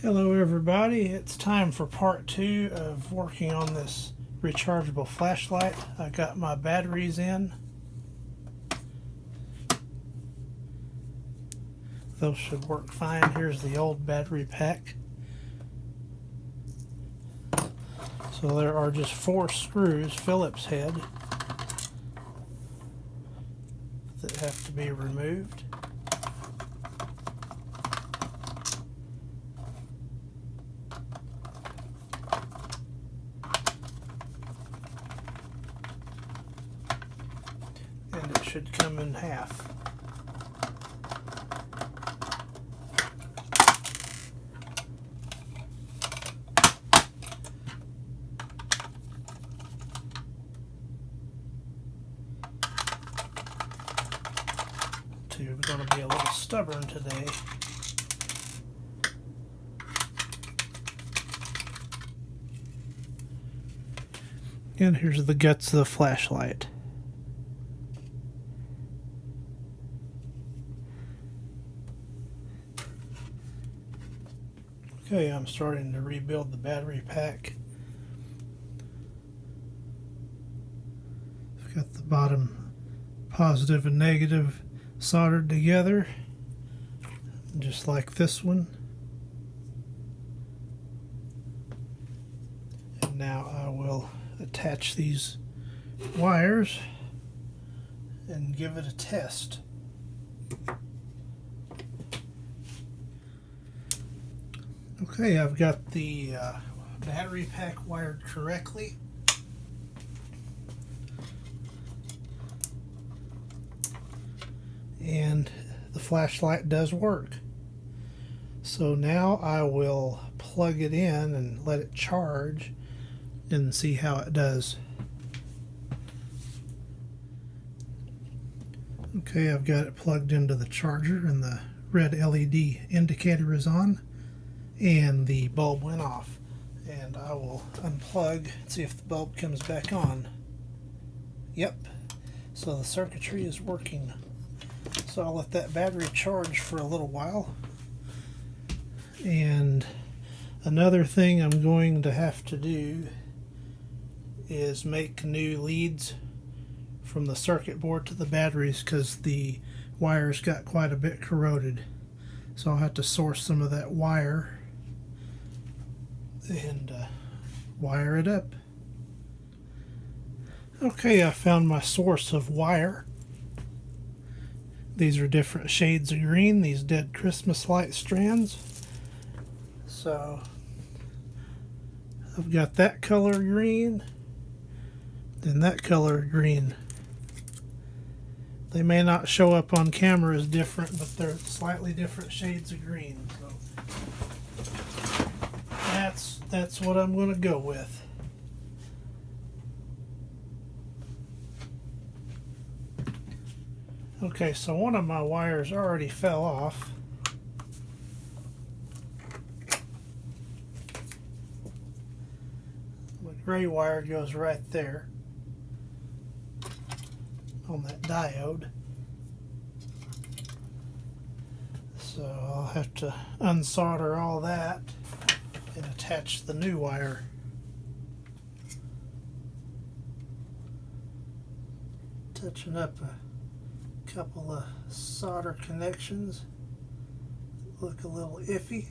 Hello everybody, it's time for part 2 of working on this rechargeable flashlight. I got my batteries in. Those should work fine. Here's the old battery pack. So there are just 4 screws, Phillips head, that have to be removed. And it should come in half. We're going to be a little stubborn today. And here's the guts of the flashlight. Okay, I'm starting to rebuild the battery pack. I've got the bottom positive and negative soldered together, just like this one. And now I will attach these wires and give it a test. Okay, I've got the battery pack wired correctly. And the flashlight does work. So now I will plug it in and let it charge and see how it does. Okay, I've got it plugged into the charger and the red LED indicator is on and the bulb went off. And I will unplug and see if the bulb comes back on. Yep, so the circuitry is working. So I'll let that battery charge for a little while. And another thing I'm going to have to do is make new leads from the circuit board to the batteries because the wires got quite a bit corroded. So I'll have to source some of that wire and wire it up. Okay, I found my source of wire. These are different shades of green, these dead Christmas light strands. So I've got that color green, then that color green. They may not show up on camera as different, but they're slightly different shades of green. So that's what I'm going to go with. Okay, so one of my wires already fell off. The gray wire goes right there on that diode. So I'll have to unsolder all that and attach the new wire. Touching up a couple of solder connections look a little iffy.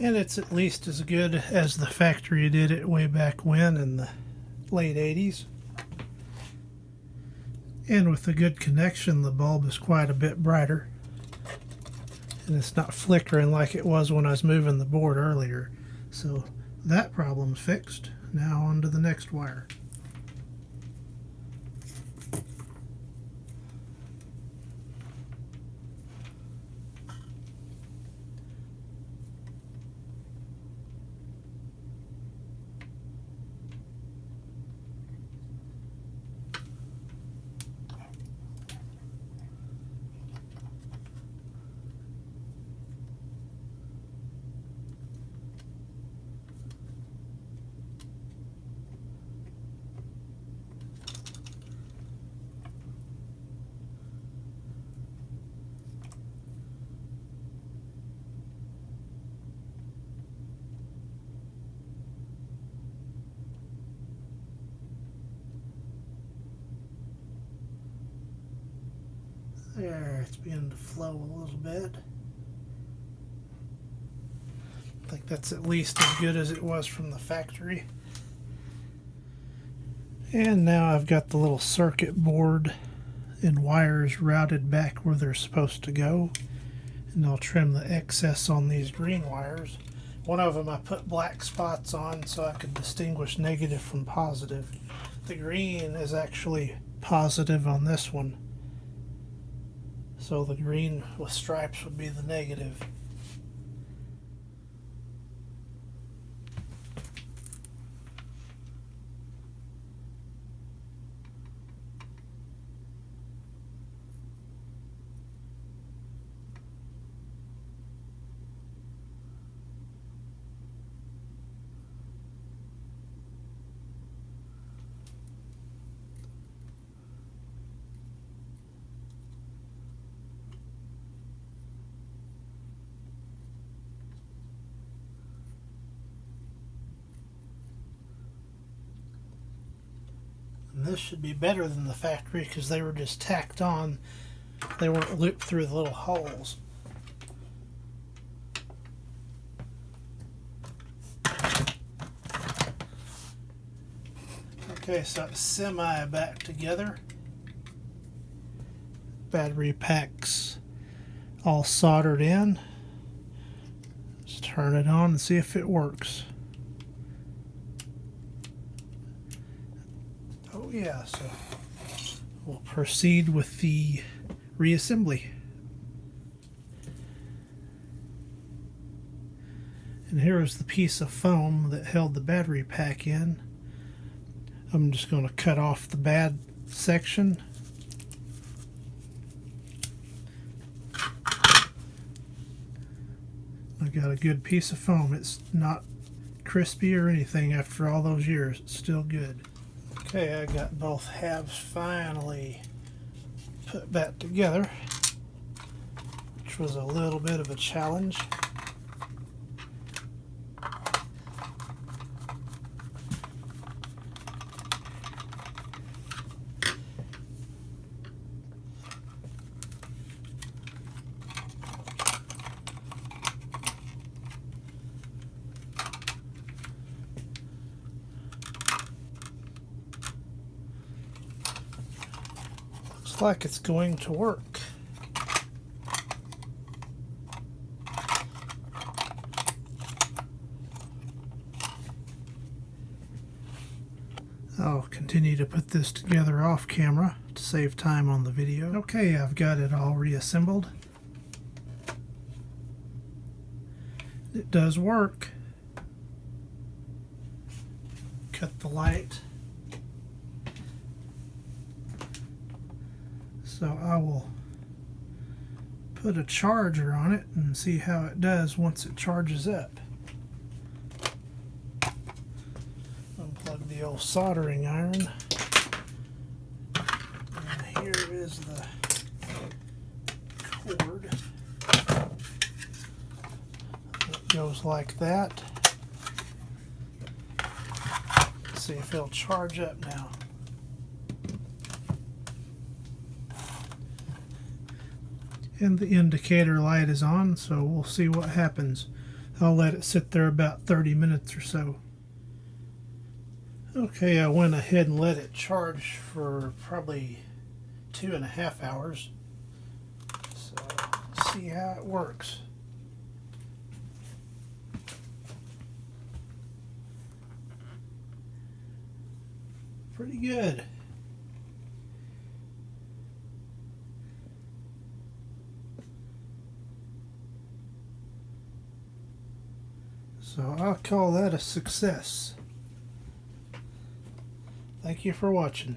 And it's at least as good as the factory did it way back when in the late 80s. And with a good connection, the bulb is quite a bit brighter. And it's not flickering like it was when I was moving the board earlier. So that problem's fixed. Now on to the next wire. There, it's beginning to flow a little bit. I think that's at least as good as it was from the factory. And now I've got the little circuit board and wires routed back where they're supposed to go. And I'll trim the excess on these green wires. One of them I put black spots on so I could distinguish negative from positive. The green is actually positive on this one. So the green with stripes would be the negative. And this should be better than the factory because they were just tacked on. They weren't looped through the little holes. Okay, so it's semi back together. Battery packs all soldered in. Let's turn it on and see if it works. Oh yeah, so we'll proceed with the reassembly. And here is the piece of foam that held the battery pack in. I'm just going to cut off the bad section. I've got a good piece of foam. It's not crispy or anything after all those years. It's still good. Okay, I got both halves finally put back together, which was a little bit of a challenge. Like it's going to work. I'll continue to put this together off camera to save time on the video. Okay, I've got it all reassembled. It does work. Cut the light. So I will put a charger on it and see how it does once it charges up. Unplug the old soldering iron. And here is the cord. It goes like that. Let's see if it'll charge up now. And the indicator light is on, so we'll see what happens. I'll let it sit there about 30 minutes or so. Okay, I went ahead and let it charge for probably 2.5 hours. So let's see how it works. Pretty good. So I'll call that a success. Thank you for watching.